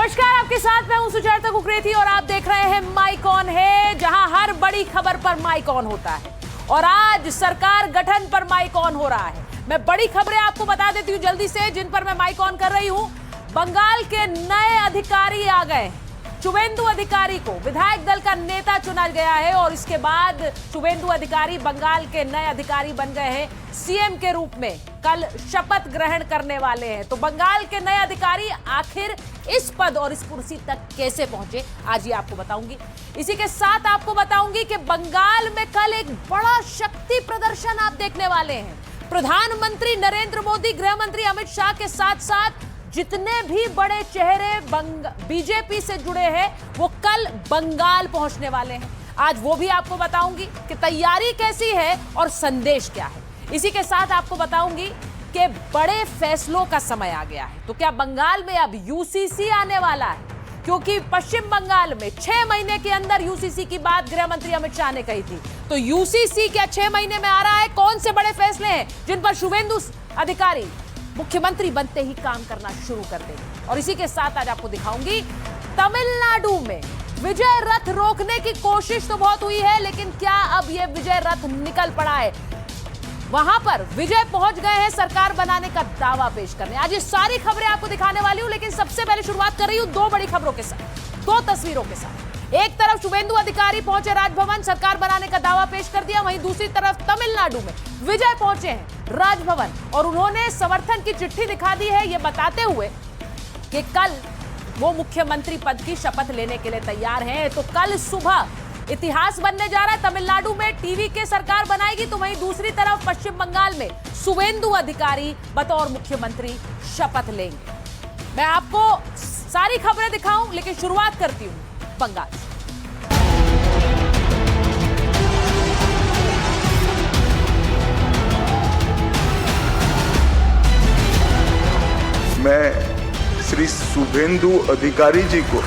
नमस्कार, आपके साथ मैं हूं सुचेता कुकरेती और आप देख रहे हैं माइक ऑन है, जहां हर बड़ी खबर पर माइक ऑन होता है। और आज सरकार गठन पर माइक ऑन हो रहा है। मैं बड़ी खबरें आपको बता देती हूं जल्दी से, जिन पर मैं माइक ऑन कर रही हूं। बंगाल के नए अधिकारी आ गए। शुभेंदु अधिकारी को विधायक दल का नेता चुना गया है और इसके बाद शुभेंदु अधिकारी बंगाल के नए अधिकारी बन गए हैं। सीएम के रूप में कल शपथ ग्रहण करने वाले हैं। तो बंगाल के नए अधिकारी आखिर इस पद और इस कुर्सी तक कैसे पहुंचे, आज ये आपको बताऊंगी। इसी के साथ आपको बताऊंगी कि बंगाल में कल एक बड़ा शक्ति प्रदर्शन आप देखने वाले हैं। प्रधानमंत्री नरेंद्र मोदी, गृह मंत्री अमित शाह के साथ साथ जितने भी बड़े चेहरे बीजेपी से जुड़े हैं वो कल बंगाल पहुंचने वाले हैं। आज वो भी आपको बताऊंगी कि तैयारी कैसी है और संदेश क्या है। इसी के साथ आपको बताऊंगी कि बड़े फैसलों का समय आ गया है। तो क्या बंगाल में अब यूसीसी आने वाला है? क्योंकि पश्चिम बंगाल में 6 महीने के अंदर यूसीसी की बात गृह मंत्री अमित शाह ने कही थी। तो यूसीसी क्या 6 महीने में आ रहा है? कौन से बड़े फैसले हैं जिन पर शुभेंदु अधिकारी मुख्यमंत्री बनते ही काम करना शुरू कर देंगे? और इसी के साथ आज आपको दिखाऊंगी तमिलनाडु में विजय रथ रोकने की कोशिश तो बहुत हुई है, लेकिन क्या अब यह विजय रथ निकल पड़ा है? वहां पर विजय पहुंच गए हैं सरकार बनाने का दावा पेश करने। आज ये सारी खबरें आपको दिखाने वाली हूं, लेकिन सबसे पहले शुरुआत कर रही हूं 2 बड़ी खबरों के साथ, 2 तस्वीरों के साथ। एक तरफ शुभेंदु अधिकारी पहुंचे राजभवन, सरकार बनाने का दावा पेश कर दिया। वहीं दूसरी तरफ तमिलनाडु में विजय पहुंचे हैं राजभवन और उन्होंने समर्थन की चिट्ठी दिखा दी है, ये बताते हुए कि कल वो मुख्यमंत्री पद की शपथ लेने के लिए तैयार हैं। तो कल सुबह इतिहास बनने जा रहा है। तमिलनाडु में टीवी के सरकार बनाएगी, तो वहीं दूसरी तरफ पश्चिम बंगाल में शुभेंदु अधिकारी बतौर मुख्यमंत्री शपथ लेंगे। मैं आपको सारी खबरें दिखाऊं, लेकिन शुरुआत करती हूं बंगाल से। मैं श्री शुभेंदु अधिकारी जी को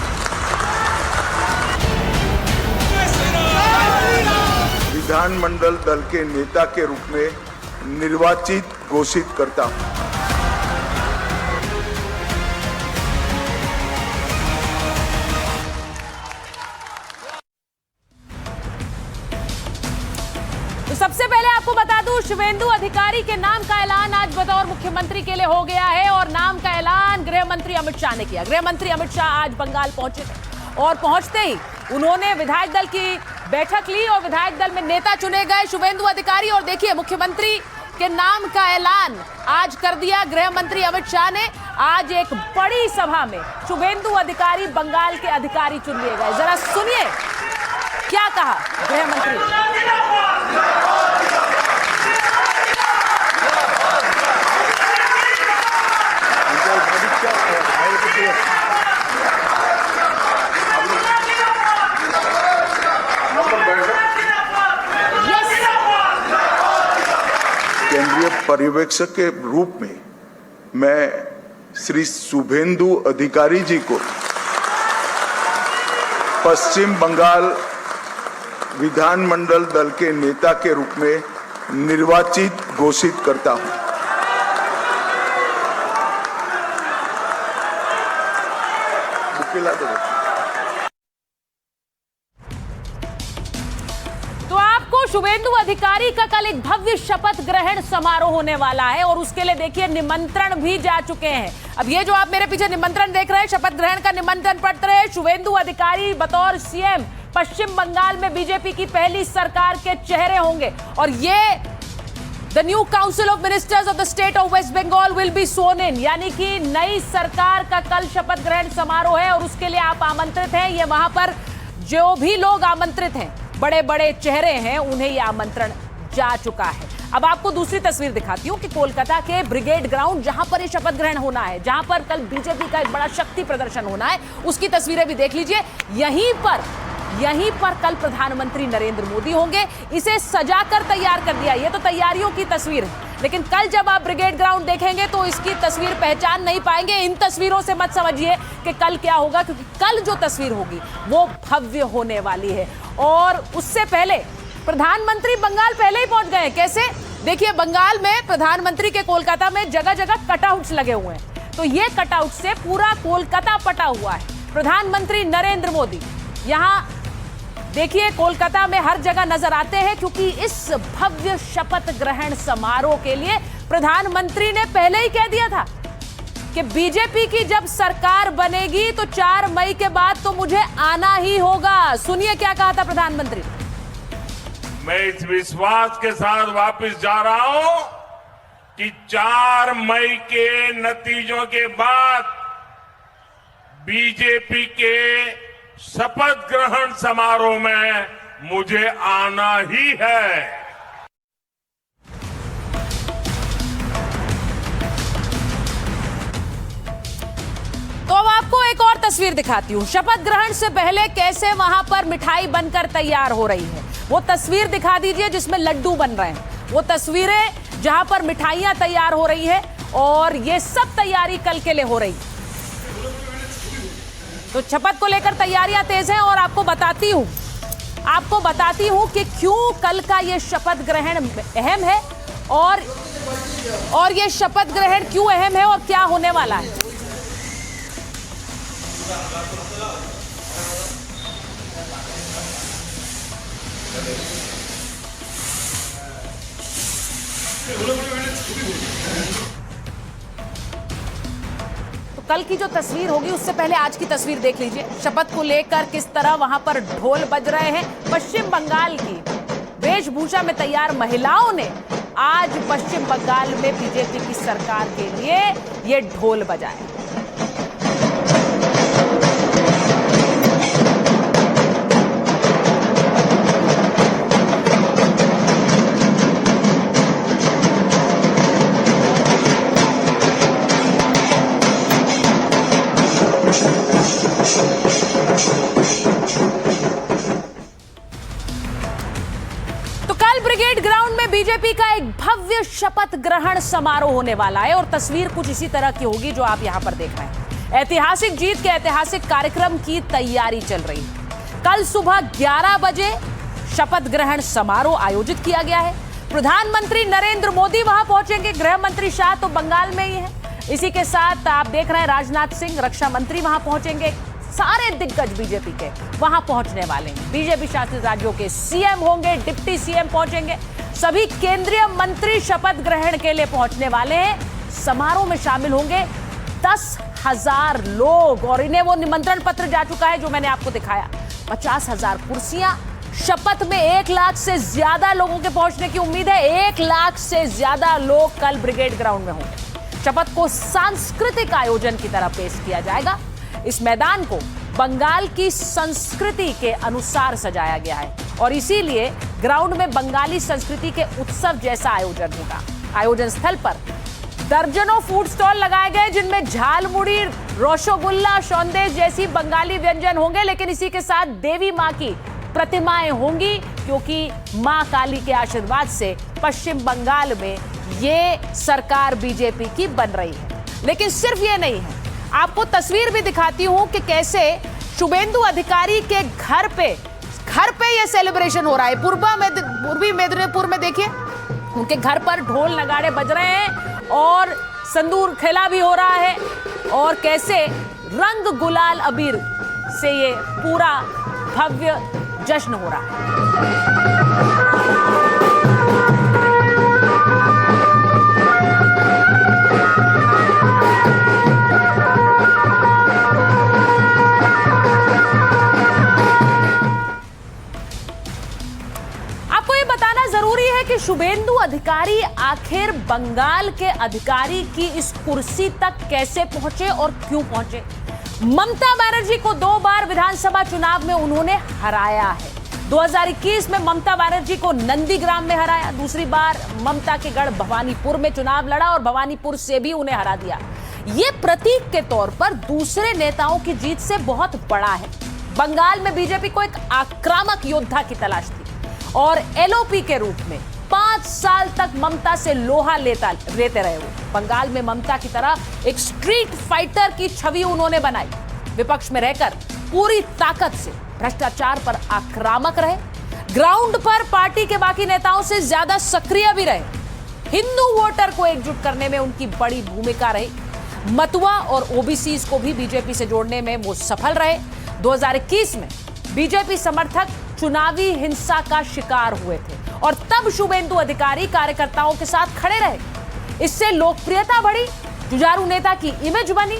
विधानमंडल दल के नेता के रूप में निर्वाचित घोषित करता हूं। तो सबसे पहले आपको बता दूं, शुभेंदु अधिकारी के नाम का ऐलान आज बतौर मुख्यमंत्री के लिए हो गया है और नाम का ऐलान गृह मंत्री अमित शाह ने किया। गृह मंत्री अमित शाह आज बंगाल पहुंचे और पहुंचते ही उन्होंने विधायक दल की बैठक ली और विधायक दल में नेता चुने गए शुभेंदु अधिकारी। और देखिए, मुख्यमंत्री के नाम का ऐलान आज कर दिया गृह मंत्री अमित शाह ने। आज एक बड़ी सभा में शुभेंदु अधिकारी बंगाल के अधिकारी चुन लिए गए। जरा सुनिए क्या कहा गृह मंत्री। केंद्रीय पर्यवेक्षक के रूप में मैं श्री शुभेंदु अधिकारी जी को पश्चिम बंगाल विधानमंडल दल के नेता के रूप में निर्वाचित घोषित करता हूं। तो आपको शुभेंदु अधिकारी का कल एक भव्य शपथ ग्रहण समारोह होने वाला है और उसके लिए देखिए निमंत्रण भी जा चुके हैं। अब ये जो आप मेरे पीछे निमंत्रण देख रहे हैं, शपथ ग्रहण का निमंत्रण पत्र है। शुभेंदु अधिकारी बतौर सीएम पश्चिम बंगाल में बीजेपी की पहली सरकार के चेहरे होंगे और ये the new council of ministers of the state of West Bengal will be स्worn in, यानी कि नई सरकार का कल शपथ ग्रहण समारोह है और उसके लिए आप आमंत्रित हैं। ये वहां पर जो भी लोग आमंत्रित हैं, बड़े बड़े चेहरे हैं, उन्हें यह आमंत्रण जा चुका है। अब आपको दूसरी तस्वीर दिखाती हूं कि कोलकाता के ब्रिगेड ग्राउंड, जहां पर यह शपथ ग्रहण होना है, जहां पर कल बीजेपी का एक बड़ा शक्ति प्रदर्शन होना है, उसकी तस्वीरें भी देख लीजिए। यहीं पर कल प्रधानमंत्री नरेंद्र मोदी होंगे। इसे सजाकर तैयार कर दिया। ये तो तैयारियों की तस्वीर है, लेकिन कल जब आप ब्रिगेड ग्राउंड देखेंगे तो इसकी तस्वीर पहचान नहीं पाएंगे। इन तस्वीरों से मत समझिए कि कल क्या होगा, क्योंकि कल जो तस्वीर होगी वो भव्य होने वाली है। और उससे पहले प्रधानमंत्री बंगाल पहले ही पहुंच गए। कैसे? देखिए, बंगाल में प्रधानमंत्री के कोलकाता में जगह जगह कटआउट्स लगे हुए हैं। तो ये कटआउट से पूरा कोलकाता पटा हुआ है। प्रधानमंत्री नरेंद्र मोदी यहां देखिए कोलकाता में हर जगह नजर आते हैं, क्योंकि इस भव्य शपथ ग्रहण समारोह के लिए प्रधानमंत्री ने पहले ही कह दिया था कि बीजेपी की जब सरकार बनेगी तो 4 मई के बाद तो मुझे आना ही होगा। सुनिए क्या कहा था प्रधानमंत्री। मैं इस विश्वास के साथ वापस जा रहा हूं कि 4 मई के नतीजों के बाद बीजेपी के शपथ ग्रहण समारोह में मुझे आना ही है। तो अब आपको एक और तस्वीर दिखाती हूं, शपथ ग्रहण से पहले कैसे वहां पर मिठाई बनकर तैयार हो रही है। वो तस्वीर दिखा दीजिए जिसमें लड्डू बन रहे हैं, वो तस्वीरें जहां पर मिठाइयां तैयार हो रही है, और ये सब तैयारी कल के लिए हो रही है। तो शपथ को लेकर तैयारियां तेज हैं, और आपको बताती हूं कि क्यों कल का ये शपथ ग्रहण अहम है, और ये शपथ ग्रहण क्यों अहम है और क्या होने वाला है। तो कल की जो तस्वीर होगी उससे पहले आज की तस्वीर देख लीजिए। शपथ को लेकर किस तरह वहां पर ढोल बज रहे हैं। पश्चिम बंगाल की वेशभूषा में तैयार महिलाओं ने आज पश्चिम बंगाल में बीजेपी की सरकार के लिए ये ढोल बजाए। ब्रिगेड ग्राउंड में बीजेपी का एक भव्य शपथ ग्रहण समारोह होने वाला है, और तस्वीर कुछ इसी तरह की होगी जो आप यहां पर देख रहे हैं। ऐतिहासिक जीत के ऐतिहासिक कार्यक्रम की तैयारी चल रही है। कल सुबह 11 बजे शपथ ग्रहण समारोह आयोजित किया गया है। प्रधानमंत्री नरेंद्र मोदी वहां पहुंचेंगे, गृह मंत्री शाह तो बंगाल में ही है। इसी के साथ आप देख रहे हैं राजनाथ सिंह रक्षा मंत्री वहां पहुंचेंगे। सारे दिग्गज बीजेपी के वहां पहुंचने वाले हैं। बीजेपी शासित राज्यों के सीएम होंगे, डिप्टी सीएम पहुंचेंगे, सभी केंद्रीय मंत्री शपथ ग्रहण के लिए पहुंचने वाले हैं। समारोह में शामिल होंगे 10,000 लोग, और इन्हें वो निमंत्रण पत्र जा चुका है जो मैंने आपको दिखाया। 50,000 कुर्सियां। शपथ में 1 लाख से ज्यादा लोगों के पहुंचने की उम्मीद है। 1 लाख से ज्यादा लोग कल ब्रिगेड ग्राउंड में होंगे। शपथ को सांस्कृतिक आयोजन की तरह पेश किया जाएगा। इस मैदान को बंगाल की संस्कृति के अनुसार सजाया गया है, और इसीलिए ग्राउंड में बंगाली संस्कृति के उत्सव जैसा आयोजन होगा। आयोजन स्थल पर दर्जनों फूड स्टॉल लगाए गए, जिनमें झालमुड़ी, रसगुल्ला, सौंदेश जैसी बंगाली व्यंजन होंगे। लेकिन इसी के साथ देवी मां की प्रतिमाएं होंगी, क्योंकि मां काली के आशीर्वाद से पश्चिम बंगाल में ये सरकार बीजेपी की बन रही है। लेकिन सिर्फ ये नहीं है, आपको तस्वीर भी दिखाती हूं कि कैसे शुभेंदु अधिकारी के घर पे ये सेलिब्रेशन हो रहा है। पूर्वी मेदिनीपुर में देखिए उनके घर पर ढोल नगाड़े बज रहे हैं, और संदूर खेला भी हो रहा है, और कैसे रंग गुलाल अबीर से ये पूरा भव्य जश्न हो रहा है। कि शुभेंदु अधिकारी आखिर बंगाल के अधिकारी की इस कुर्सी तक कैसे पहुंचे और क्यों पहुंचे। ममता बनर्जी को 2 बार विधानसभा चुनाव में उन्होंने हराया है। 2021 में ममता बनर्जी को नंदीग्राम में हराया, दूसरी बार ममता के गढ़ भवानीपुर में चुनाव लड़ा और भवानीपुर से भी उन्हें हरा दिया। ये प्रतीक के तौर पर दूसरे नेताओं की जीत से बहुत बड़ा है। बंगाल में बीजेपी को एक आक्रामक योद्धा की तलाश थी, और एलओपी के रूप में 5 साल तक ममता से लोहा लेते रहे। वो बंगाल में ममता की तरह एक स्ट्रीट फाइटर की छवि उन्होंने बनाई। विपक्ष में रहकर पूरी ताकत से भ्रष्टाचार पर आक्रामक रहे, ग्राउंड पर पार्टी के बाकी नेताओं से ज्यादा सक्रिय भी रहे। हिंदू वोटर को एकजुट करने में उनकी बड़ी भूमिका रही। मतुआ और ओबीसी को भी बीजेपी से जोड़ने में वो सफल रहे। 2021 में बीजेपी समर्थक चुनावी हिंसा का शिकार हुए थे और तब शुभेंदु अधिकारी कार्यकर्ताओं के साथ खड़े रहे। इससे लोकप्रियता बढ़ी, जुझारू नेता की इमेज बनी।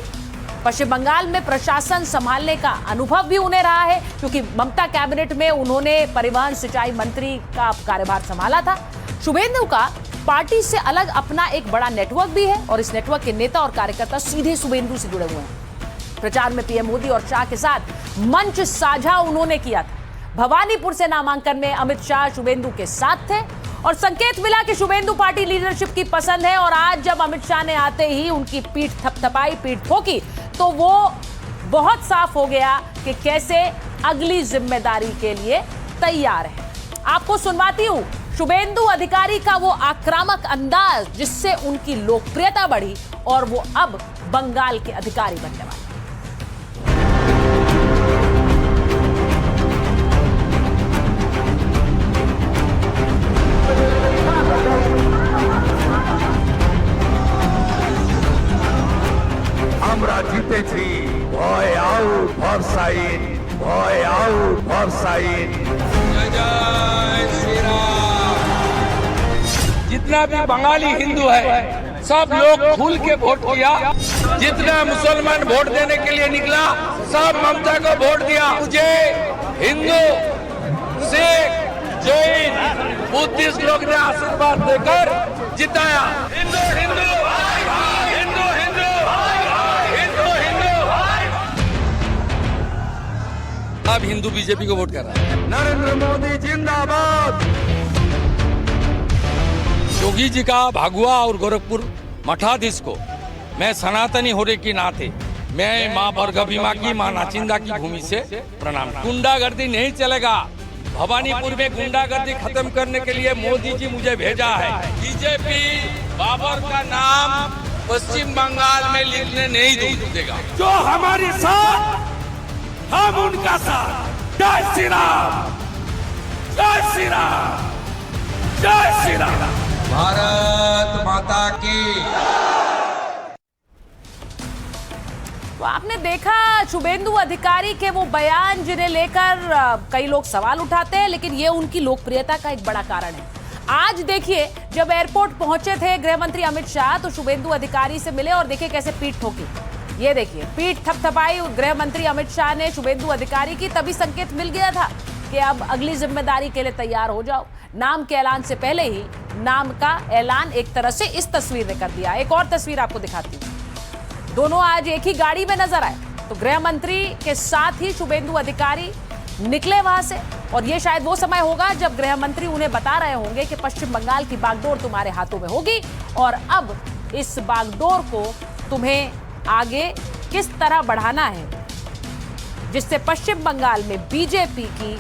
पश्चिम बंगाल में प्रशासन संभालने का अनुभव भी उन्हें रहा है, क्योंकि ममता कैबिनेट में उन्होंने परिवहन सिंचाई मंत्री का कार्यभार संभाला था। शुभेंदु का पार्टी से अलग अपना एक बड़ा नेटवर्क भी है और इस नेटवर्क के नेता और कार्यकर्ता सीधे शुभेंदु से जुड़े हुए हैं। प्रचार में पीएम मोदी और शाह के साथ मंच साझा उन्होंने किया था। भवानीपुर से नामांकन में अमित शाह शुभेंदु के साथ थे और संकेत मिला कि शुभेंदु पार्टी लीडरशिप की पसंद है। और आज जब अमित शाह ने आते ही उनकी पीठ थपथपाई, पीठ ठोकी, तो वो बहुत साफ हो गया कि कैसे अगली जिम्मेदारी के लिए तैयार है। आपको सुनवाती हूं शुभेंदु अधिकारी का वो आक्रामक अंदाज जिससे उनकी लोकप्रियता बढ़ी और वो अब बंगाल के अधिकारी बनने वाले। আমরা জিতেছি, ভয় আউট ভরসাইন, ভয় আউট ভরসাইন। जितना भी बंगाली हिंदू है सब लोग खुल के वोट किया। जितना मुसलमान वोट देने के लिए निकला सब ममता को वोट दिया। मुझे हिंदू, सिख, जैन, बुद्धिस्ट लोग ने आशीर्वाद देकर जिताया। हिंदू हिंदू हिंदू हिंदू हिंदू हिंदू। अब हिंदू बीजेपी को वोट कर रहा है। नरेंद्र मोदी जिंदाबाद। योगी जी का भागुआ और गोरखपुर मठाधीश को मैं सनातनी होने के नाते मैं मां भरगभीमा की, मां नाचिंदा की भूमि से प्रणाम। गुंडागर्दी नहीं चलेगा। भवानीपुर में गुंडागर्दी खत्म करने के लिए मोदी जी मुझे भेजा है। बीजेपी बाबर का नाम पश्चिम बंगाल में लिखने नहीं देगा। जो हमारे साथ हम उनका साथ। जय श्री राम, जय श्री राम, जय श्री राम। भारत माता की। तो आपने देखा शुभेंदु अधिकारी के वो बयान जिन्हें लेकर कई लोग सवाल उठाते हैं, लेकिन ये उनकी लोकप्रियता का एक बड़ा कारण है। आज देखिए, जब एयरपोर्ट पहुंचे थे गृह मंत्री अमित शाह तो शुभेंदु अधिकारी से मिले और देखिए कैसे पीठ ठोकी। ये देखिए, पीठ थपथपाई गृह मंत्री अमित शाह ने शुभेंदु अधिकारी की। तभी संकेत मिल गया था कि अब अगली जिम्मेदारी के लिए तैयार हो जाओ। नाम के ऐलान से पहले ही नाम का ऐलान एक तरह से इस तस्वीर ने कर दिया। एक और तस्वीर आपको दिखाती हूँ। दोनों आज एक ही गाड़ी में नजर आए। तो गृह मंत्री के साथ ही शुभेंदु अधिकारी निकले वहां से और ये शायद वो समय होगा जब गृह मंत्री उन्हें बता रहे होंगे कि पश्चिम बंगाल की बागडोर तुम्हारे हाथों में होगी और अब इस बागडोर को तुम्हें आगे किस तरह बढ़ाना है जिससे पश्चिम बंगाल में बीजेपी की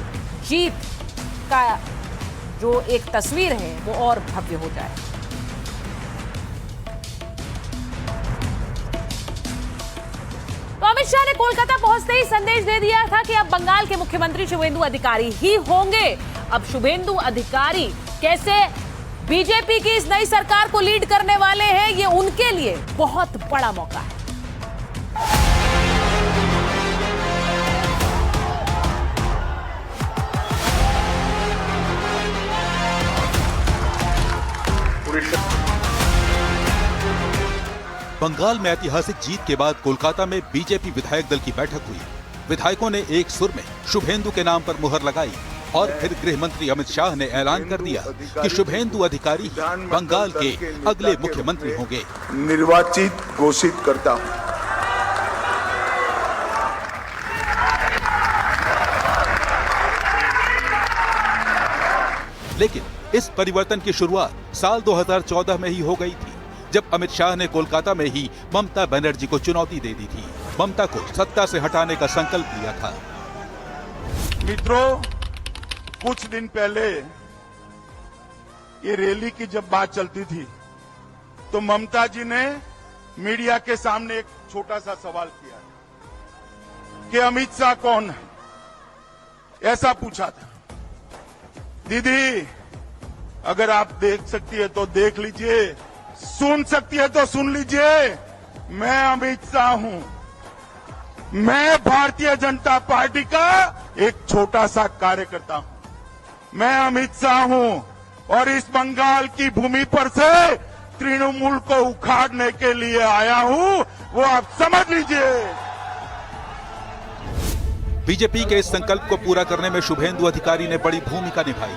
जीत का जो एक तस्वीर है वो और भव्य हो जाए। तो अमित शाह ने कोलकाता पहुंचते ही संदेश दे दिया था कि अब बंगाल के मुख्यमंत्री शुभेंदु अधिकारी ही होंगे। अब शुभेंदु अधिकारी कैसे बीजेपी की इस नई सरकार को लीड करने वाले हैं, ये उनके लिए बहुत बड़ा मौका है। बंगाल में ऐतिहासिक जीत के बाद कोलकाता में बीजेपी विधायक दल की बैठक हुई। विधायकों ने एक सुर में शुभेंदु के नाम पर मुहर लगाई और फिर गृह मंत्री अमित शाह ने ऐलान कर दिया कि शुभेंदु अधिकारी बंगाल के अगले मुख्यमंत्री होंगे। निर्वाचित घोषित करता हूं। लेकिन इस परिवर्तन की शुरुआत साल 2014 में ही हो गई थी, जब अमित शाह ने कोलकाता में ही ममता बनर्जी को चुनौती दे दी थी। ममता को सत्ता से हटाने का संकल्प लिया था। मित्रों, कुछ दिन पहले ये रैली की जब बात चलती थी तो ममता जी ने मीडिया के सामने एक छोटा सा सवाल किया कि अमित शाह कौन है, ऐसा पूछा था। दीदी, अगर आप देख सकती है तो देख लीजिए, सुन सकती है तो सुन लीजिए। मैं अमित शाह हूं। मैं भारतीय जनता पार्टी का एक छोटा सा कार्यकर्ता हूं। मैं अमित शाह हूं और इस बंगाल की भूमि पर से तृणमूल को उखाड़ने के लिए आया हूं, वो आप समझ लीजिए। बीजेपी के इस संकल्प को पूरा करने में शुभेंदु अधिकारी ने बड़ी भूमिका निभाई।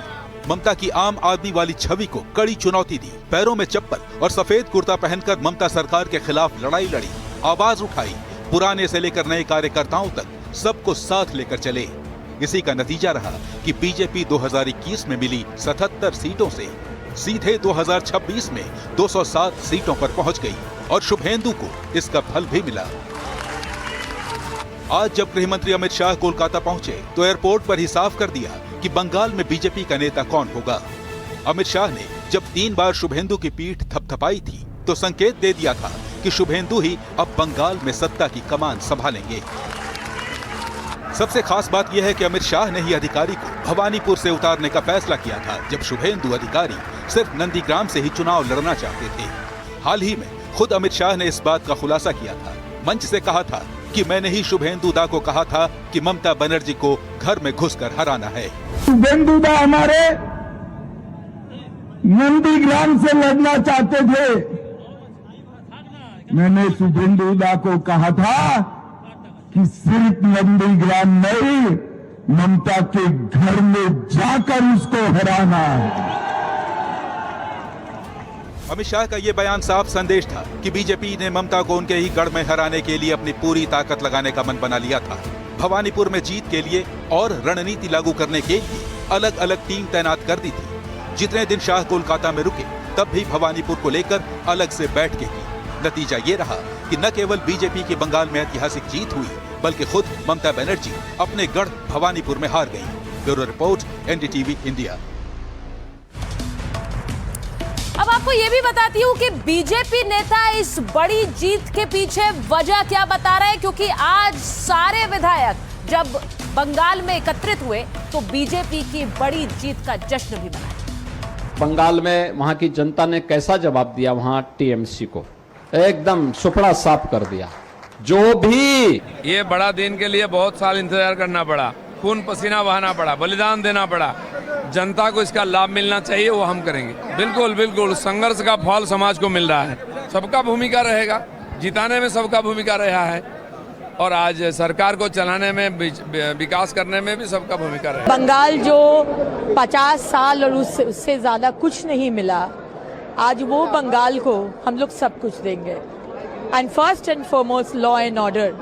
ममता की आम आदमी वाली छवि को कड़ी चुनौती दी। पैरों में चप्पल और सफेद कुर्ता पहनकर ममता सरकार के खिलाफ लड़ाई लड़ी, आवाज उठाई। पुराने से लेकर नए कार्यकर्ताओं तक सबको साथ लेकर चले। इसी का नतीजा रहा कि बीजेपी 2021 में मिली 77 सीटों से सीधे 2026 में 207 सीटों पर पहुंच गई और शुभेंदु को इसका फल भी मिला। आज जब गृह मंत्री अमित शाह कोलकाता पहुंचे तो एयरपोर्ट पर ही साफ कर दिया कि बंगाल में बीजेपी का नेता कौन होगा। अमित शाह ने जब 3 बार शुभेंदु की पीठ थपथपाई थी तो संकेत दे दिया था कि शुभेंदु ही अब बंगाल में सत्ता की कमान संभालेंगे। सबसे खास बात यह है कि अमित शाह ने ही अधिकारी को भवानीपुर से उतारने का फैसला किया था, जब शुभेंदु अधिकारी सिर्फ नंदीग्राम से ही चुनाव लड़ना चाहते थे। हाल ही में खुद अमित शाह ने इस बात का खुलासा किया था। मंच से कहा था कि मैंने ही शुभेंदु दा को कहा था कि ममता बनर्जी को घर में घुसकर हराना है। शुभेंदु दा हमारे नंदीग्राम से लड़ना चाहते थे। मैंने शुभेंदु दा को कहा था कि सिर्फ नंदीग्राम नहीं, ममता के घर में जाकर उसको हराना है। अमित शाह का ये बयान साफ संदेश था कि बीजेपी ने ममता को उनके ही गढ़ में हराने के लिए अपनी पूरी ताकत लगाने का मन बना लिया था। भवानीपुर में जीत के लिए और रणनीति लागू करने के लिए अलग अलग टीम तैनात कर दी थी। जितने दिन शाह कोलकाता में रुके तब भी भवानीपुर को लेकर अलग से बैठकें की। नतीजा ये रहा कि न केवल बीजेपी की बंगाल में ऐतिहासिक जीत हुई, बल्कि खुद ममता बनर्जी अपने गढ़ भवानीपुर में हार गई। Bureau report, NDTV India. अब आपको यह भी बताती हूं कि बीजेपी नेता इस बड़ी जीत के पीछे वजह क्या बता रहे हैं, क्योंकि आज सारे विधायक जब बंगाल में एकत्रित हुए तो बीजेपी की बड़ी जीत का जश्न भी मनाया। बंगाल में वहां की जनता ने कैसा जवाब दिया, वहां टीएमसी को एकदम सुपड़ा साफ कर दिया। जो भी ये बड़ा दिन के लिए बहुत साल इंतजार करना पड़ा, खून पसीना बहाना पड़ा, बलिदान देना पड़ा। जनता को इसका लाभ मिलना चाहिए, वो हम करेंगे। बिल्कुल बिल्कुल संघर्ष का फल समाज को मिल रहा है। सबका भूमिका रहेगा, जिताने में सबका भूमिका रहा है और आज सरकार को चलाने में, विकास करने में भी सबका भूमिका रहेगा। बंगाल जो 50 साल और उससे ज्यादा कुछ नहीं मिला, आज वो बंगाल को हम लोग सब कुछ देंगे। And first and foremost law and order,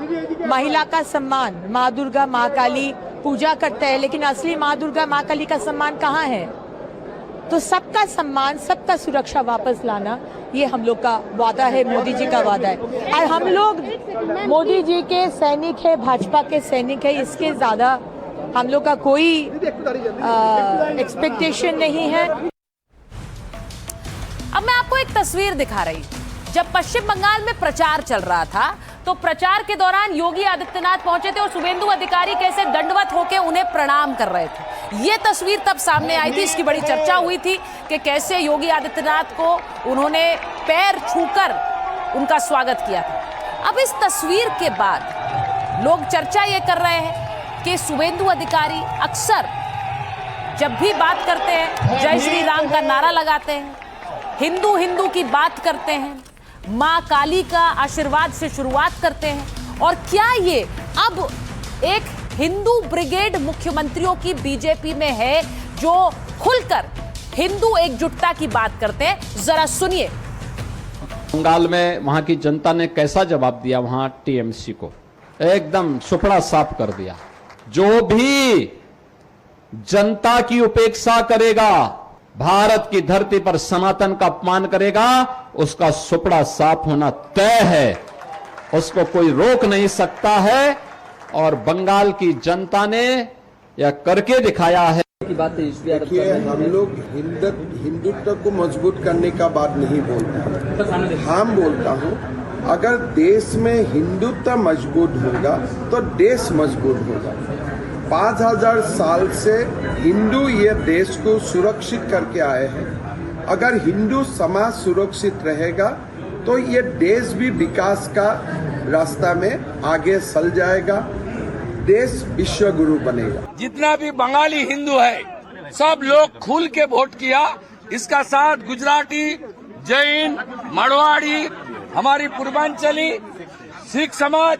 महिला का सम्मान। माँ दुर्गा, माँ काली पूजा करते हैं, लेकिन असली माँ दुर्गा, माँ काली का सम्मान कहाँ है? तो सबका सम्मान, सबका सुरक्षा वापस लाना, ये हम लोग का वादा है, मोदी जी का वादा है। और हम लोग मोदी जी के सैनिक है, भाजपा के सैनिक है, इसके ज्यादा हम लोग का कोई एक्सपेक्टेशन नहीं है। अब मैं आपको एक तस्वीर दिखा रही हूं। जब पश्चिम बंगाल में प्रचार चल रहा था तो प्रचार के दौरान योगी आदित्यनाथ पहुंचे थे और शुभेंदु अधिकारी कैसे दंडवत होकर उन्हें प्रणाम कर रहे थे। यह तस्वीर तब सामने आई थी, इसकी बड़ी चर्चा हुई थी कि कैसे योगी आदित्यनाथ को उन्होंने पैर छूकर उनका स्वागत किया था। अब इस तस्वीर के बाद लोग चर्चा ये कर रहे हैं कि शुभेंदु अधिकारी अक्सर जब भी बात करते हैं जय श्री राम का नारा लगाते हैं, हिंदू हिंदू की बात करते हैं, माँ काली का आशीर्वाद से शुरुआत करते हैं। और क्या ये अब एक हिंदू ब्रिगेड मुख्यमंत्रियों की बीजेपी में है जो खुलकर हिंदू एकजुटता की बात करते हैं? जरा सुनिए। बंगाल में वहां की जनता ने कैसा जवाब दिया, वहां टीएमसी को एकदम सुपड़ा साफ कर दिया। जो भी जनता की उपेक्षा करेगा, भारत की धरती पर सनातन का अपमान करेगा, उसका सुपड़ा साफ होना तय है, उसको कोई रोक नहीं सकता है। और बंगाल की जनता ने यह करके दिखाया है। देखिए, हम लोग हिंदुत्व को मजबूत करने का बात नहीं बोलते, हम बोलता हूँ अगर देश में हिंदुत्व मजबूत होगा तो देश मजबूत होगा। 5000 साल से हिंदू ये देश को सुरक्षित करके आए हैं। अगर हिंदू समाज सुरक्षित रहेगा तो ये देश भी विकास का रास्ता में आगे चल जाएगा, देश विश्व गुरु बनेगा। जितना भी बंगाली हिंदू है सब लोग खुल के वोट किया। इसका साथ गुजराती, जैन, मारवाड़ी, हमारी पूर्वांचली, सिख समाज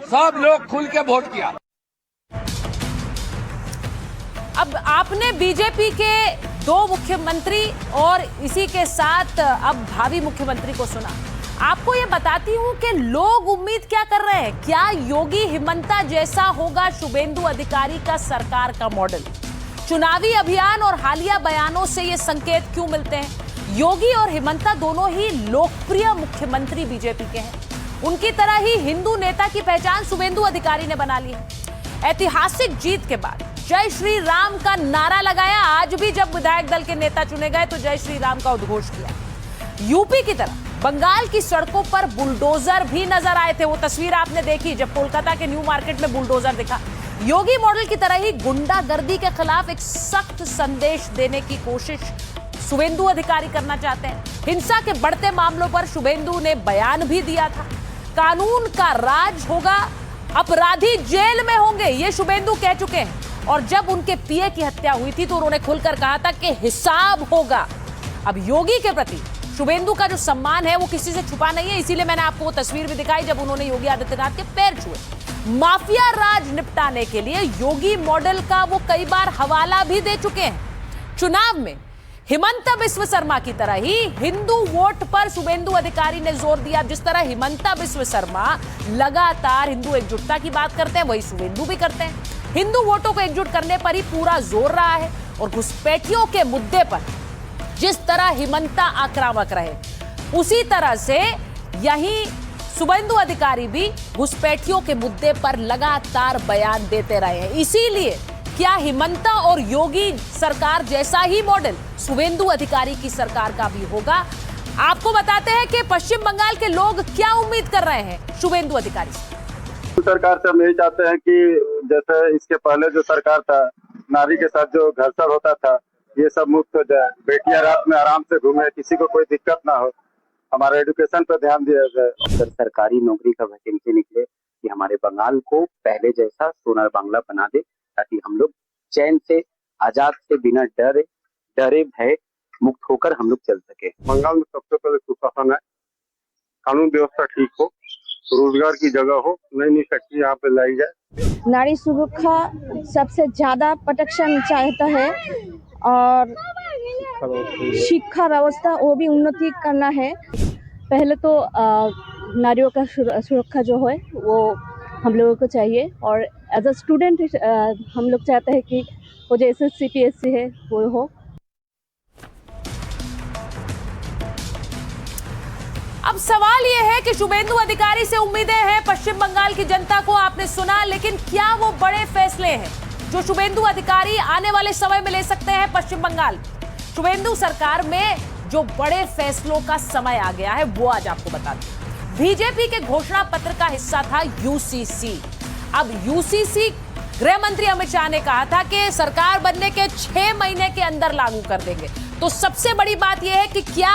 सब लोग खुल के वोट किया। अब आपने बीजेपी के 2 मुख्यमंत्री और इसी के साथ अब भावी मुख्यमंत्री को सुना। आपको ये बताती हूं कि लोग उम्मीद क्या कर रहे हैं। क्या योगी हिमंता जैसा होगा शुभेंदु अधिकारी का सरकार का मॉडल? चुनावी अभियान और हालिया बयानों से ये संकेत क्यों मिलते हैं? योगी और हिमंता दोनों ही लोकप्रिय मुख्यमंत्री बीजेपी के हैं। उनकी तरह ही हिंदू नेता की पहचान शुभेंदु अधिकारी ने बना ली है। ऐतिहासिक जीत के बाद जय श्री राम का नारा लगाया। आज भी जब विधायक दल के नेता चुने गए तो जय श्री राम का उद्घोष किया। यूपी की तरह बंगाल की सड़कों पर बुलडोजर भी नजर आए थे। वो तस्वीर आपने देखी जब कोलकाता के न्यू मार्केट में बुलडोजर दिखा। योगी मॉडल की तरह ही गुंडागर्दी के खिलाफ एक सख्त संदेश देने की कोशिश शुभेंदु अधिकारी करना चाहते हैं। हिंसा के बढ़ते मामलों पर शुभेंदु ने बयान भी दिया था। कानून का राज होगा, अपराधी जेल में होंगे, ये शुभेंदु कह चुके हैं। और जब उनके पीए की हत्या हुई थी तो उन्होंने खुलकर कहा था कि हिसाब होगा। अब योगी के प्रति शुभेंदु का जो सम्मान है वो किसी से छुपा नहीं है। इसीलिए मैंने आपको वो तस्वीर भी दिखाई जब उन्होंने योगी आदित्यनाथ के पैर छुए। माफिया राज निपटाने के लिए योगी मॉडल का वो कई बार हवाला भी दे चुके हैं। चुनाव में हिमंता बिस्व शर्मा की तरह ही हिंदू वोट पर शुभेंदु अधिकारी ने जोर दिया। जिस तरह हिमंता बिस्व शर्मा लगातार हिंदू एकजुटता की बात करते हैं वही शुभेंदु भी करते हैं। हिंदू वोटों को एकजुट करने पर ही पूरा जोर रहा है। और घुसपैठियों के मुद्दे पर जिस तरह हिमंता आक्रामक रहे उसी तरह से यही शुभेंदु अधिकारी भी घुसपैठियों के मुद्दे पर लगातार बयान देते रहे हैं। इसीलिए क्या हिमंता और योगी सरकार जैसा ही मॉडल शुभेंदु अधिकारी की सरकार का भी होगा? आपको बताते हैं कि पश्चिम बंगाल के लोग क्या उम्मीद कर रहे हैं शुभेंदु अधिकारी से। सरकार से हम यही चाहते हैं कि जैसे इसके पहले जो सरकार था, नारी के साथ जो घर्षण होता था ये सब मुक्त हो जाए, बेटियां रात में आराम से घूमे, किसी को कोई दिक्कत ना हो, हमारे एजुकेशन पर ध्यान दिया जाए। अगर सरकारी नौकरी का वैकेंसी निकले कि हमारे बंगाल को पहले जैसा सोनार बांग्ला बना दे, ताकि हम लोग चैन से, आजाद से, बिना डरे भय मुक्त होकर हम लोग चल सके। बंगाल में सबसे पहले सुशासन है, कानून व्यवस्था ठीक हो, रोजगार की जगह हो, नई फैक्ट्री यहाँ पे लाई जाए। नारी सुरक्षा सबसे ज्यादा प्रोटेक्शन चाहता है और शिक्षा व्यवस्था वो भी उन्नति करना है। पहले तो नारियों का सुरक्षा जो है वो हम लोगों को चाहिए। और एज अ स्टूडेंट हम लोग चाहते हैं कि वो जो SSC PSC है वो हो। अब सवाल यह है कि शुभेंदु अधिकारी से उम्मीदें हैं पश्चिम बंगाल की जनता को, आपने सुना, लेकिन क्या वो बड़े फैसले हैं जो शुभेंदु अधिकारी आने वाले समय में ले सकते हैं पश्चिम बंगाल? शुभेंदु सरकार में जो बड़े फैसलों का समय आ गया है वो आज आपको बता दें। बीजेपी के घोषणा पत्र का हिस्सा था UCC। अब UCC गृह मंत्री अमित शाह ने कहा था कि सरकार बनने के 6 महीने के अंदर लागू कर देंगे। तो सबसे बड़ी बात यह है कि क्या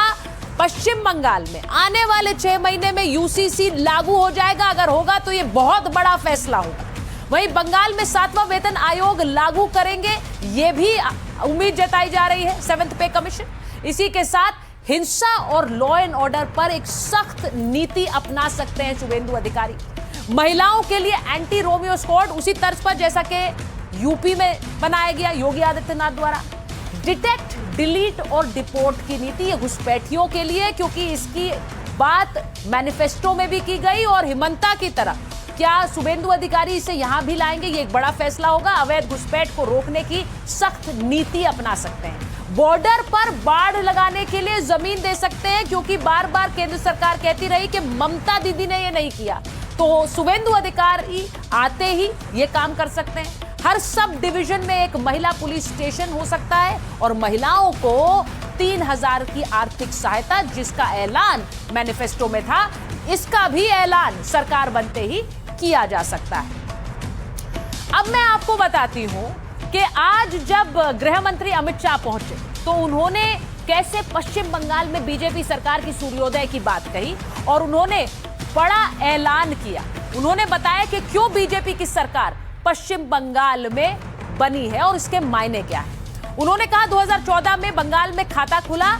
पश्चिम बंगाल में आने वाले 6 महीने में UCC लागू हो जाएगा? अगर होगा तो ये बहुत बड़ा फैसला होगा। वहीं बंगाल में 7वां वेतन आयोग लागू करेंगे, ये भी उम्मीद जताई जा रही है 7th पे कमीशन। इसी के साथ हिंसा और लॉ एंड ऑर्डर पर एक सख्त नीति अपना सकते हैं शुभेंदु अधिकारी। महिलाओं के लिए एंटी रोमियो स्क्वाड उसी तर्ज पर जैसा कि यूपी में बनाया गया योगी आदित्यनाथ द्वारा। डिटेक्ट, डिलीट और डिपोर्ट की नीति ये घुसपैठियों के लिए, क्योंकि इसकी बात मैनिफेस्टो में भी की गई। और हिमंता की तरह क्या शुभेंदु अधिकारी इसे यहां भी लाएंगे, ये एक बड़ा फैसला होगा। अवैध घुसपैठ को रोकने की सख्त नीति अपना सकते हैं। बॉर्डर पर बाड़ लगाने के लिए जमीन दे सकते हैं, क्योंकि बार बार केंद्र सरकार कहती रही कि ममता दीदी ने ये नहीं किया। तो शुभेंदु अधिकारी आते ही ये काम कर सकते हैं। हर सब डिवीजन में एक महिला पुलिस स्टेशन हो सकता है और महिलाओं को 3000 की आर्थिक सहायता, जिसका ऐलान मैनिफेस्टो में था, इसका भी ऐलान सरकार बनते ही किया जा सकता है। अब मैं आपको बताती हूं कि आज जब गृह मंत्री अमित शाह पहुंचे तो उन्होंने कैसे पश्चिम बंगाल में बीजेपी सरकार की सूर्योदय की बात कही और उन्होंने बड़ा ऐलान किया। उन्होंने बताया कि क्यों बीजेपी की सरकार पश्चिम बंगाल में बनी है और इसके मायने क्या है। उन्होंने कहा 2014 में बंगाल में खाता खुला,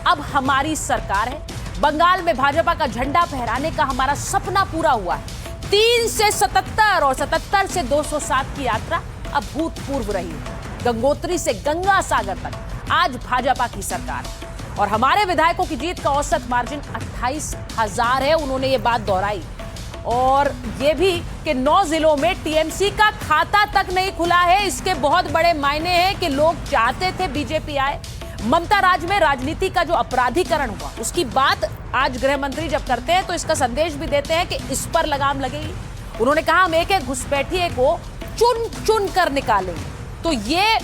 अब हमारी सरकार है। बंगाल में भाजपा का झंडा फहराने का हमारा सपना पूरा हुआ है। 3 से 77 और 77 से 207 की यात्रा अब भूतपूर्व रही है। गंगोत्री से गंगा सागर तक आज भाजपा की सरकार है और हमारे विधायकों की जीत का औसत मार्जिन 28,000 है। उन्होंने ये बात दोहराई और ये भी कि 9 जिलों में टीएमसी का खाता तक नहीं खुला है। इसके बहुत बड़े मायने हैं कि लोग चाहते थे बीजेपी आए। ममता राज में राजनीति का जो अपराधीकरण हुआ उसकी बात आज गृह मंत्री जब करते हैं तो इसका संदेश भी देते हैं कि इस पर लगाम लगेगी। उन्होंने कहा हम एक एक घुसपैठिए को चुन चुन कर निकालेंगे। तो ये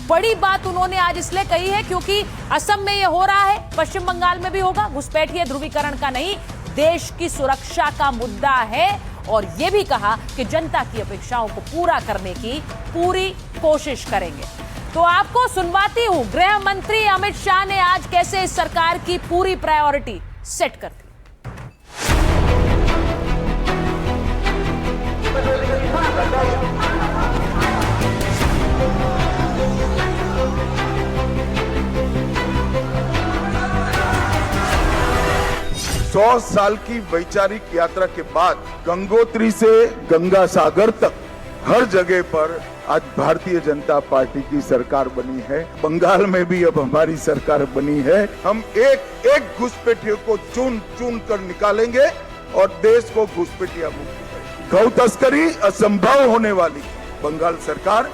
बड़ी बात उन्होंने आज इसलिए कही है क्योंकि असम में ये हो रहा है, पश्चिम बंगाल में भी होगा। घुसपैठिए ध्रुवीकरण का नहीं, देश की सुरक्षा का मुद्दा है और ये भी कहा कि जनता की अपेक्षाओं को पूरा करने की पूरी कोशिश करेंगे। तो आपको सुनवाती हूं गृह मंत्री अमित शाह ने आज कैसे इस सरकार की पूरी प्रायोरिटी सेट कर दी। 100 साल की वैचारिक यात्रा के बाद गंगोत्री से गंगा सागर तक हर जगह पर आज भारतीय जनता पार्टी की सरकार बनी है। बंगाल में भी अब हमारी सरकार बनी है। हम एक एक घुसपैठियों को चुन चुन कर निकालेंगे और देश को घुसपैठिया मुक्त करेंगे। गौ तस्करी असंभव होने वाली बंगाल सरकार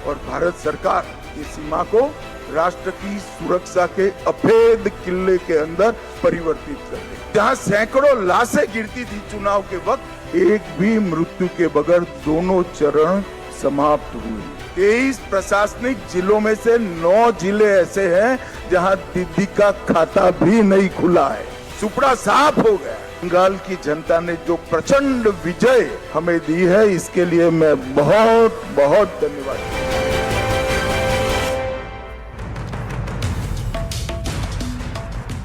और भारत सरकार की सीमा को राष्ट्र की सुरक्षा के अभेद किले के अंदर परिवर्तित कर देंगे। जहां सैकड़ों लाशें गिरती थी चुनाव के वक्त, एक भी मृत्यु के बगैर दोनों चरण समाप्त हुए। 23 प्रशासनिक जिलों में से 9 जिले ऐसे हैं जहां दीदी का खाता भी नहीं खुला है। सुपड़ा साफ हो गया। बंगाल की जनता ने जो प्रचंड विजय हमें दी है, इसके लिए मैं बहुत बहुत धन्यवाद।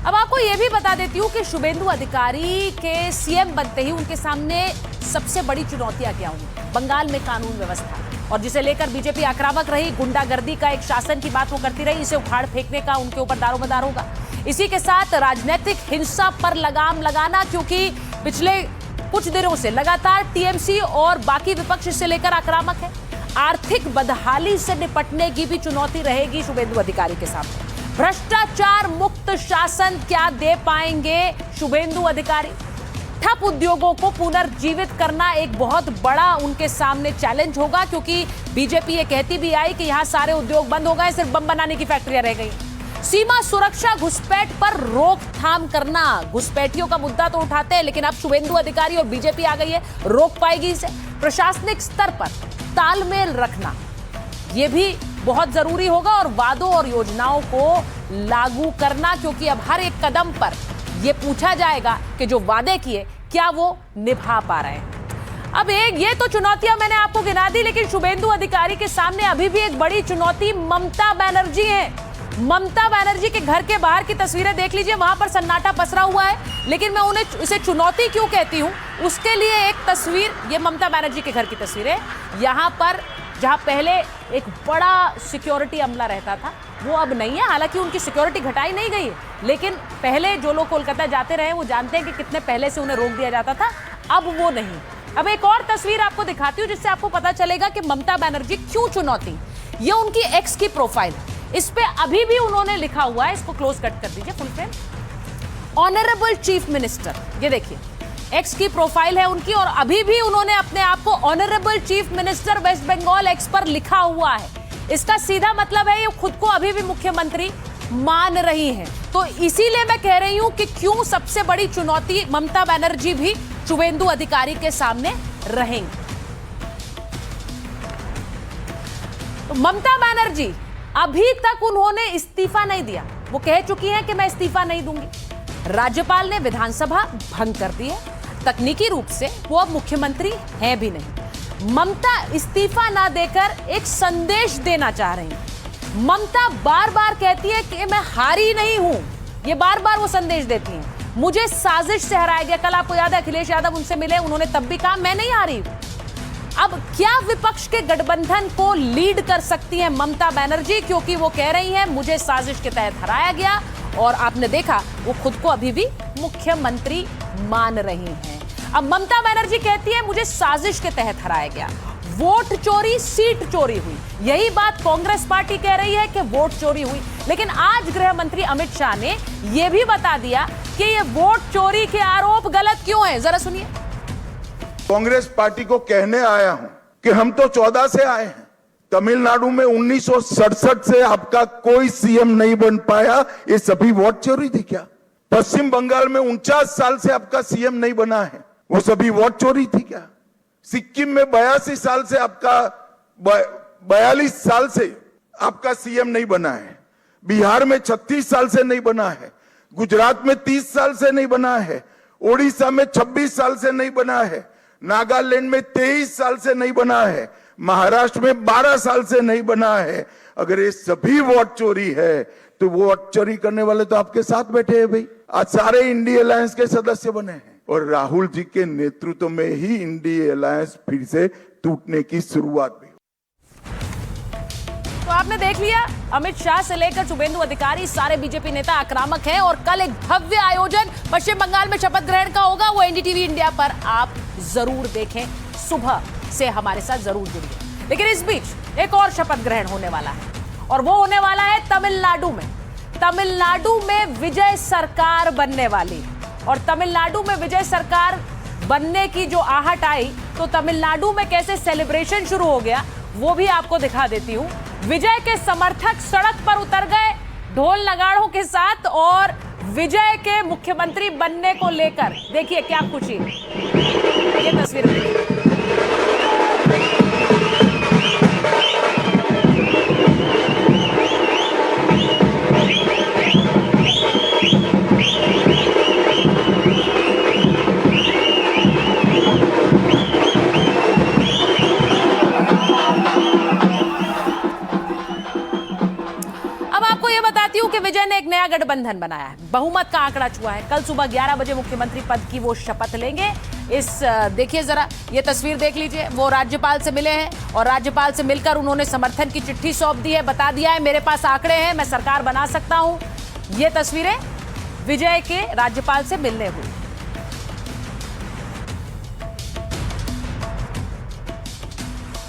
अब आपको यह भी बता देती हूं कि शुभेंदु अधिकारी के सीएम बनते ही उनके सामने सबसे बड़ी चुनौतियां क्या होंगी। बंगाल में कानून व्यवस्था और जिसे लेकर बीजेपी आक्रामक रही, गुंडागर्दी का एक शासन की बात वो करती रही, इसे उखाड़ फेंकने का उनके ऊपर दारोमदार होगा। इसी के साथ राजनीतिक हिंसा पर लगाम लगाना, क्योंकि पिछले कुछ दिनों से लगातार टीएमसी और बाकी विपक्ष इसे लेकर आक्रामक है। आर्थिक बदहाली से निपटने की भी चुनौती रहेगी शुभेंदु अधिकारी के सामने। भ्रष्टाचार मुक्त शासन क्या दे पाएंगे शुभेंदु अधिकारी। ठप उद्योगों को पुनर्जीवित करना एक बहुत बड़ा उनके सामने चैलेंज होगा, क्योंकि बीजेपी ये कहती भी आई कि यहां सारे उद्योग बंद हो गए, सिर्फ बम बनाने की फैक्ट्रियां रह गई। सीमा सुरक्षा, घुसपैठ पर रोकथाम करना, घुसपैठियों का मुद्दा तो उठाते हैं लेकिन अब शुभेंदु अधिकारी और बीजेपी आ गई है, रोक पाएगी इसे। प्रशासनिक स्तर पर तालमेल रखना ये भी बहुत जरूरी होगा और वादों और योजनाओं को लागू करना, क्योंकि अब हर एक कदम पर यह पूछा जाएगा कि जो वादे किए क्या वो निभा पा रहे हैं। अब ये तो चुनौतियां मैंने आपको गिना दी, लेकिन शुभेंदु अधिकारी के सामने अभी भी एक बड़ी चुनौती ममता बनर्जी है। ममता बनर्जी के घर के बाहर की तस्वीरें देख लीजिए, वहां पर सन्नाटा पसरा हुआ है, लेकिन मैं उन्हें इसे चुनौती क्यों कहती हूं उसके लिए एक तस्वीर, ये ममता बनर्जी के घर की तस्वीर है। यहां पर जहां पहले एक बड़ा सिक्योरिटी अमला रहता था वो अब नहीं है, हालांकि उनकी सिक्योरिटी घटाई नहीं गई है, लेकिन पहले जो लोग कोलकाता जाते रहे वो जानते हैं कि कितने पहले से उन्हें रोक दिया जाता था, अब वो नहीं। अब एक और तस्वीर आपको दिखाती हूं जिससे आपको पता चलेगा कि ममता बनर्जी क्यों चुनौती। ये उनकी एक्स की प्रोफाइल है, इस पे अभी भी उन्होंने लिखा हुआ है, इसको क्लोज कट कर दीजिए full frame, honourable chief minister. ये देखिए एक्स की प्रोफाइल है उनकी और अभी भी उन्होंने अपने आप को honourable chief minister West Bengal X पर लिखा हुआ है। इसका सीधा मतलब है ये खुद को अभी भी मुख्यमंत्री मान रही हैं। तो इसीलिए मैं कह रही हूं कि क्यों सबसे बड़ी चुनौती ममता बनर्जी भी शुभेंदु अधिकारी के सामने रहेंगी। तो ममता बनर्जी अभी तक उन्होंने इस्तीफा नहीं दिया, वो कह चुकी हैं कि मैं इस्तीफा नहीं दूंगी। राज्यपाल ने विधानसभा भंग कर दी है, तकनीकी रूप से वो अब मुख्यमंत्री हैं भी नहीं। ममता इस्तीफा ना देकर एक संदेश देना चाह रही हैं ममता बार बार कहती है कि मैं हारी नहीं हूं, ये बार बार वो संदेश देती हैं। मुझे साजिश से हराया गया। कल आपको याद है अखिलेश यादव उनसे मिले, उन्होंने तब भी कहा मैं नहीं हारी। अब क्या विपक्ष के गठबंधन को लीड कर सकती है ममता बनर्जी, क्योंकि वो कह रही हैं मुझे साजिश के तहत हराया गया, और आपने देखा वो खुद को अभी भी मुख्यमंत्री मान रही हैं। अब ममता बनर्जी कहती है मुझे साजिश के तहत हराया गया, वोट चोरी, सीट चोरी हुई। यही बात कांग्रेस पार्टी कह रही है कि वोट चोरी हुई। लेकिन आज गृह मंत्री अमित शाह ने यह भी बता दिया कि ये वोट चोरी के आरोप गलत क्यों है। जरा सुनिए। कांग्रेस पार्टी को कहने आया हूं कि हम तो 14 से आए हैं। तमिलनाडु में 1967 से आपका कोई सीएम नहीं बन पाया, ये सभी वोट चोरी थी क्या? पश्चिम बंगाल में 49 साल से आपका सीएम नहीं बना है, वो सभी वोट चोरी थी क्या? सिक्किम में 82 साल से आपका 42 साल से आपका सीएम नहीं बना है, बिहार में 36 साल से नहीं बना है, गुजरात में 30 साल से नहीं बना है, ओडिशा में 26 साल से नहीं बना है, नागालैंड में 23 साल से नहीं बना है, महाराष्ट्र में 12 साल से नहीं बना है। अगर ये सभी वोट चोरी है तो वोट चोरी करने वाले तो आपके साथ बैठे हैं भाई। आज सारे इंडिया अलायंस के सदस्य बने हैं और राहुल जी के नेतृत्व में ही इंडिया अलायंस फिर से टूटने की शुरुआत हुई। तो आपने देख लिया, अमित शाह से लेकर शुभेंदु अधिकारी सारे बीजेपी नेता आक्रामक हैं, और कल एक भव्य आयोजन पश्चिम बंगाल में शपथ ग्रहण का होगा, वो एनडीटीवी इंडिया पर आप जरूर देखें। सुबह से हमारे साथ जरूर जुड़िए। लेकिन इस बीच एक और शपथ ग्रहण होने वाला है, और वो होने वाला है तमिलनाडु में। तमिलनाडु में विजय सरकार बनने वाली, और तमिलनाडु में विजय सरकार बनने की जो आहट आई, तो तमिलनाडु में कैसे सेलिब्रेशन शुरू हो गया वो भी आपको दिखा देती हूं। विजय के समर्थक सड़क पर उतर गए ढोल नगाड़ों के साथ, और विजय के मुख्यमंत्री बनने को लेकर देखिए क्या खुशी है। ये तस्वीर देखिए। कि विजय ने एक नया गठबंधन बनाया है, बहुमत का आंकड़ा छुआ है। कल सुबह 11 बजे मुख्यमंत्री पद की वो शपथ लेंगे। इस देखिए जरा ये तस्वीर देख लीजिए, वो राज्यपाल से मिले हैं, और राज्यपाल से मिलकर उन्होंने समर्थन की चिट्ठी सौंप दी है, बता दिया है मेरे पास आंकड़े हैं, मैं सरकार बना सकता हूं। ये तस्वीरें विजय के राज्यपाल से मिलने हुई।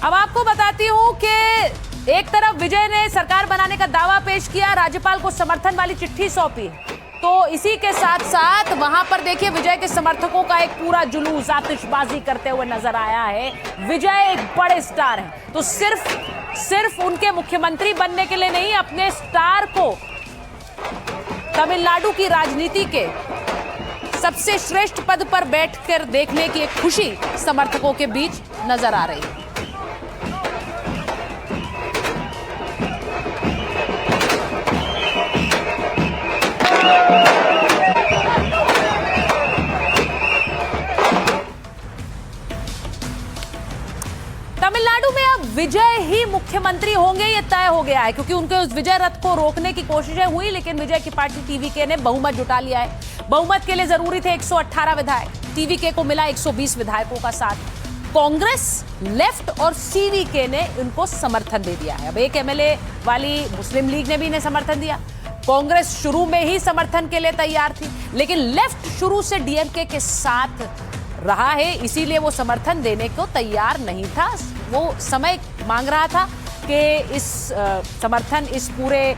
अब आपको बताती हूं कि एक तरफ विजय ने सरकार बनाने का दावा पेश किया, राज्यपाल को समर्थन वाली चिट्ठी सौंपी, तो इसी के साथ साथ वहां पर देखिए विजय के समर्थकों का एक पूरा जुलूस आतिशबाजी करते हुए नजर आया है। विजय एक बड़े स्टार हैं, तो सिर्फ उनके मुख्यमंत्री बनने के लिए नहीं, अपने स्टार को तमिलनाडु की राजनीति के सबसे श्रेष्ठ पद पर बैठकर देखने की एक खुशी समर्थकों के बीच नजर आ रही है। तमिलनाडु में अब विजय ही मुख्यमंत्री होंगे ये तय हो गया है, क्योंकि उनके उस विजय रथ को रोकने की कोशिशें हुई, लेकिन विजय की पार्टी टीवीके ने बहुमत जुटा लिया है। बहुमत के लिए जरूरी थे 118 विधायक, टीवीके को मिला 120 विधायकों का साथ। कांग्रेस, लेफ्ट और सीवीके ने उनको समर्थन दे दिया है। अब एक एमएलए वाली मुस्लिम लीग ने भी इन्हें समर्थन दिया। कांग्रेस शुरू में ही समर्थन के लिए तैयार थी, लेकिन लेफ्ट शुरू से डीएमके के साथ रहा है, इसीलिए वो समर्थन देने को तैयार नहीं था। वो समय मांग रहा था कि इस समर्थन इस पूरे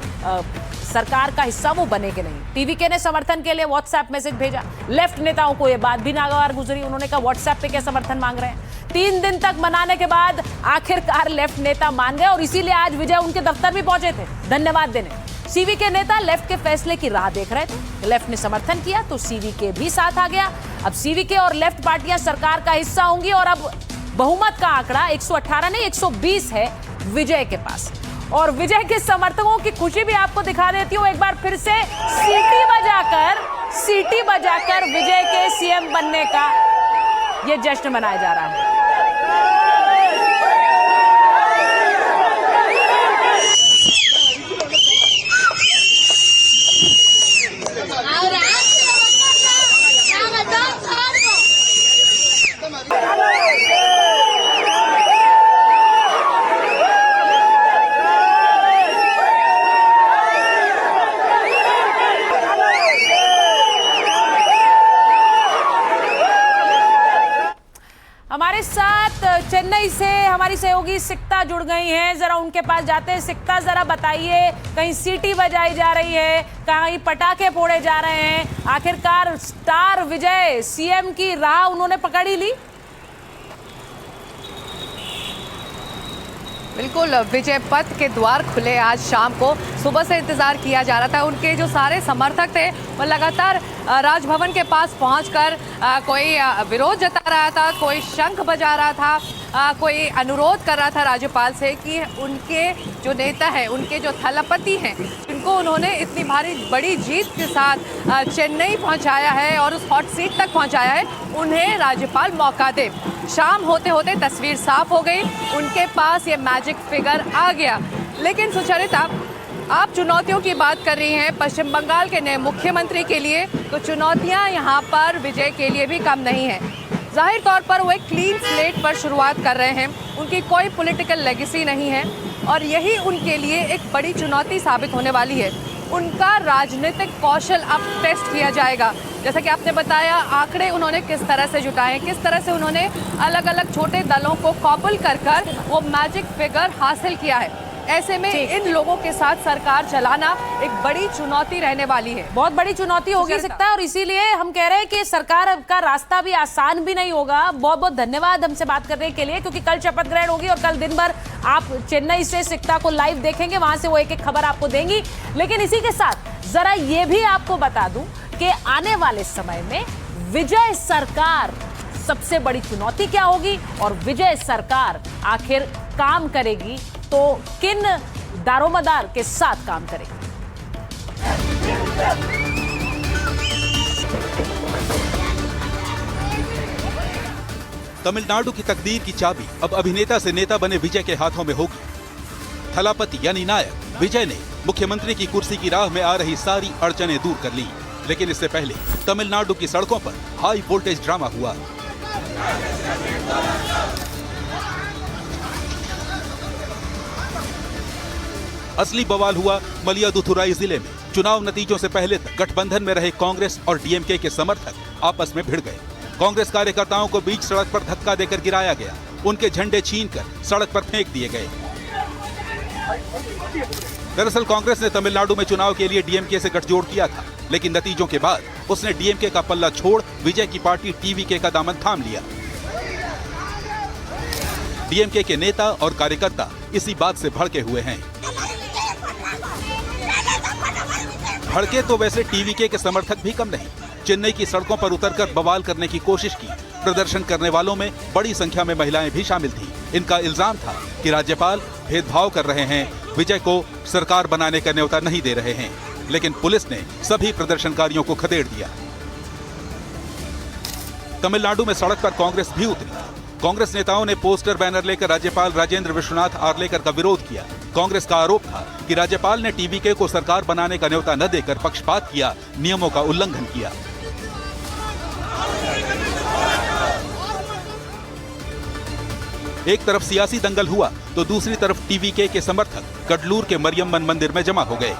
सरकार का हिस्सा वो बने कि नहीं। टीवीके ने समर्थन के लिए व्हाट्सएप मैसेज भेजा। लेफ्ट नेताओं को ये बात भी नागवार गुजरी, उन्होंने कहा व्हाट्सएप पे क्या समर्थन मांग रहे हैं। 3 दिन तक मनाने के बाद आखिरकार लेफ्ट नेता मान गए, और इसीलिए आज विजय उनके दफ्तर भी पहुंचे थे धन्यवाद देने। सीवीके नेता लेफ्ट के फैसले की राह देख रहे थे, लेफ्ट ने समर्थन किया तो सीवीके भी साथ आ गया। अब सीवीके और लेफ्ट पार्टियां सरकार का हिस्सा होंगी, और अब बहुमत का आंकड़ा 118 नहीं 120 है विजय के पास। और विजय के समर्थकों की खुशी भी आपको दिखा देती हूं एक बार फिर से। सीटी बजाकर विजय के सीएम बनने का यह जश्न मनाया जा रहा है। हमारे साथ चेन्नई से हमारी सहयोगी सिक्ता जुड़ गई हैं। जरा उनके पास जाते हैं। सिक्ता, जरा बताइए, कहीं सीटी बजाई जा रही है, कहीं पटाखे फोड़े जा रहे हैं, आखिरकार स्टार विजय सीएम की राह उन्होंने पकड़ ही ली? बिल्कुल, विजय पथ के द्वार खुले आज शाम को। सुबह से इंतजार किया जा रहा था। उनके जो सारे समर्थक थे वो लगातार राजभवन के पास पहुंचकर कोई विरोध जता रहा था, कोई शंख बजा रहा था, कोई अनुरोध कर रहा था राज्यपाल से कि उनके जो नेता हैं, उनके जो थलपति हैं, जिनको उन्होंने इतनी बड़ी जीत के साथ चेन्नई पहुंचाया है और उस हॉट सीट तक पहुंचाया है, उन्हें राज्यपाल मौका दे। शाम होते होते तस्वीर साफ हो गई, उनके पास ये मैजिक फिगर आ गया। लेकिन सुचरिता, आप चुनौतियों की बात कर रही हैं पश्चिम बंगाल के नए मुख्यमंत्री के लिए, तो चुनौतियां यहाँ पर विजय के लिए भी कम नहीं है। जाहिर तौर पर वो एक क्लीन स्लेट पर शुरुआत कर रहे हैं, उनकी कोई पॉलिटिकल लेगेसी नहीं है और यही उनके लिए एक बड़ी चुनौती साबित होने वाली है। उनका राजनीतिक कौशल अब टेस्ट किया जाएगा। जैसा कि आपने बताया, आंकड़े उन्होंने किस तरह से जुटाए हैं, किस तरह से उन्होंने अलग अलग छोटे दलों को कॉपल कर वो मैजिक फिगर हासिल किया है। ऐसे में इन लोगों के साथ सरकार चलाना एक बड़ी चुनौती रहने वाली है, बहुत बड़ी चुनौती होगी सकता है, और इसीलिए हम कह रहे हैं कि सरकार का रास्ता भी आसान भी नहीं होगा। बहुत बहुत धन्यवाद हमसे बात करने के लिए, क्योंकि कल शपथ ग्रहण होगी और कल दिन भर आप चेन्नई से सिक्ता को लाइव देखेंगे, वहां से वो एक एक खबर आपको देंगी। लेकिन इसी के साथ जरा ये भी आपको बता दूं कि आने वाले समय में विजय सरकार सबसे बड़ी चुनौती क्या होगी और विजय सरकार आखिर काम करेगी तो किन दारोमदार के साथ काम करेगी। तमिलनाडु की तकदीर की चाबी अब अभिनेता से नेता बने विजय के हाथों में होगी। थलापति यानी नायक विजय ने मुख्यमंत्री की कुर्सी की राह में आ रही सारी अड़चनें दूर कर ली। लेकिन इससे पहले तमिलनाडु की सड़कों पर हाई वोल्टेज ड्रामा हुआ। असली बवाल हुआ मयिलादुथुराई जिले में। चुनाव नतीजों से पहले तक गठबंधन में रहे कांग्रेस और डीएमके के समर्थक आपस में भिड़ गए। कांग्रेस कार्यकर्ताओं को बीच सड़क पर धक्का देकर गिराया गया, उनके झंडे छीनकर सड़क पर फेंक दिए गए। दरअसल कांग्रेस ने तमिलनाडु में चुनाव के लिए डीएमके से गठजोड़ किया था, लेकिन नतीजों के बाद उसने डीएमके का पल्ला छोड़ विजय की पार्टी टीवीके का दामन थाम लिया। डीएमके के नेता और कार्यकर्ता इसी बात से भड़के हुए हैं। भड़के तो वैसे टीवीके के समर्थक भी कम नहीं। चेन्नई की सड़कों पर उतरकर बवाल करने की कोशिश की। प्रदर्शन करने वालों में बड़ी संख्या में महिलाएं भी शामिल थीं। इनका इल्जाम था कि राज्यपाल भेदभाव कर रहे हैं, विजय को सरकार बनाने का न्योता नहीं दे रहे हैं। लेकिन पुलिस ने सभी प्रदर्शनकारियों को खदेड़ दिया। तमिलनाडु में सड़क पर कांग्रेस भी उतरी। कांग्रेस नेताओं ने पोस्टर बैनर लेकर राज्यपाल राजेंद्र विश्वनाथ आर्लेकर का विरोध किया। कांग्रेस का आरोप था कि राज्यपाल ने टीवीके को सरकार बनाने का न्योता न देकर पक्षपात किया, नियमों का उल्लंघन किया। एक तरफ सियासी दंगल हुआ तो दूसरी तरफ टीवीके के समर्थक कडलूर के मरियम्मन मंदिर में जमा हो गए।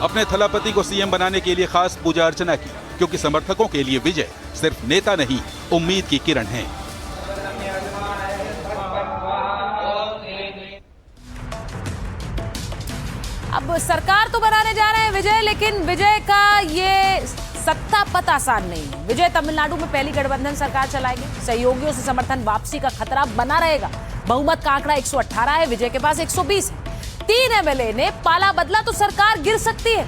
अपने थलापति को सीएम बनाने के लिए खास पूजा अर्चना की, क्योंकि समर्थकों के लिए विजय सिर्फ नेता नहीं, उम्मीद की किरण है। अब सरकार तो बनाने जा रहे हैं विजय, लेकिन विजय का ये सत्ता पत आसान नहीं है। विजय तमिलनाडु में पहली गठबंधन सरकार चलाएंगे। सहयोगियों से समर्थन वापसी का खतरा बना रहेगा। बहुमत का आंकड़ा 118 है, विजय के पास 120 है। 3 एमएलए ने पाला बदला तो सरकार गिर सकती है।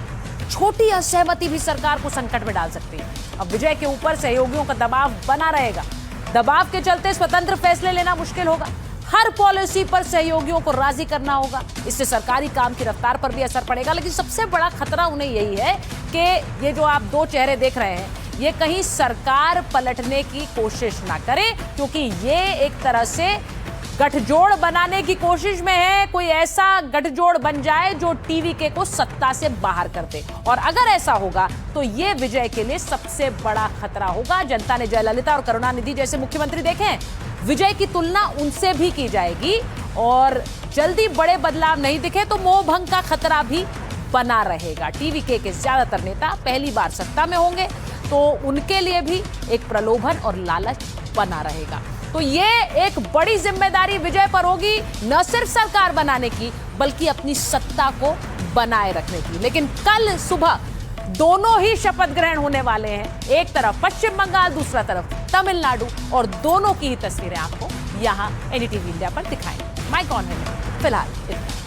छोटी असहमति भी सरकार को संकट में डाल सकती है। अब विजय के ऊपर सहयोगियों का दबाव बना रहेगा। दबाव के चलते स्वतंत्र फैसले लेना मुश्किल होगा। हर पॉलिसी पर सहयोगियों को राजी करना होगा। इससे सरकारी काम की रफ्तार पर भी असर पड़ेगा। लेकिन सबसे बड़ा खतरा उन्हें यही है कि ये जो आप दो चेहरे देख रहे हैं, ये कहीं सरकार पलटने की कोशिश ना करे, क्योंकि ये एक तरह से गठजोड़ बनाने की कोशिश में है। कोई ऐसा गठजोड़ बन जाए जो टीवीके को सत्ता से बाहर कर दे, और अगर ऐसा होगा तो ये विजय के लिए सबसे बड़ा खतरा होगा। जनता ने जयललिता और करुणानिधि जैसे मुख्यमंत्री देखे हैं, विजय की तुलना उनसे भी की जाएगी, और जल्दी बड़े बदलाव नहीं दिखे तो मोह भंग का खतरा भी बना रहेगा। टीवीके के ज्यादातर नेता पहली बार सत्ता में होंगे, तो उनके लिए भी एक प्रलोभन और लालच बना रहेगा। तो ये एक बड़ी जिम्मेदारी विजय पर होगी, न सिर्फ सरकार बनाने की बल्कि अपनी सत्ता को बनाए रखने की। लेकिन कल सुबह दोनों ही शपथ ग्रहण होने वाले हैं, एक तरफ पश्चिम बंगाल, दूसरा तरफ तमिलनाडु, और दोनों की ही तस्वीरें आपको यहां एनडीटीवी इंडिया पर दिखाएंगे। माइक ऑन है फिलहाल इतना।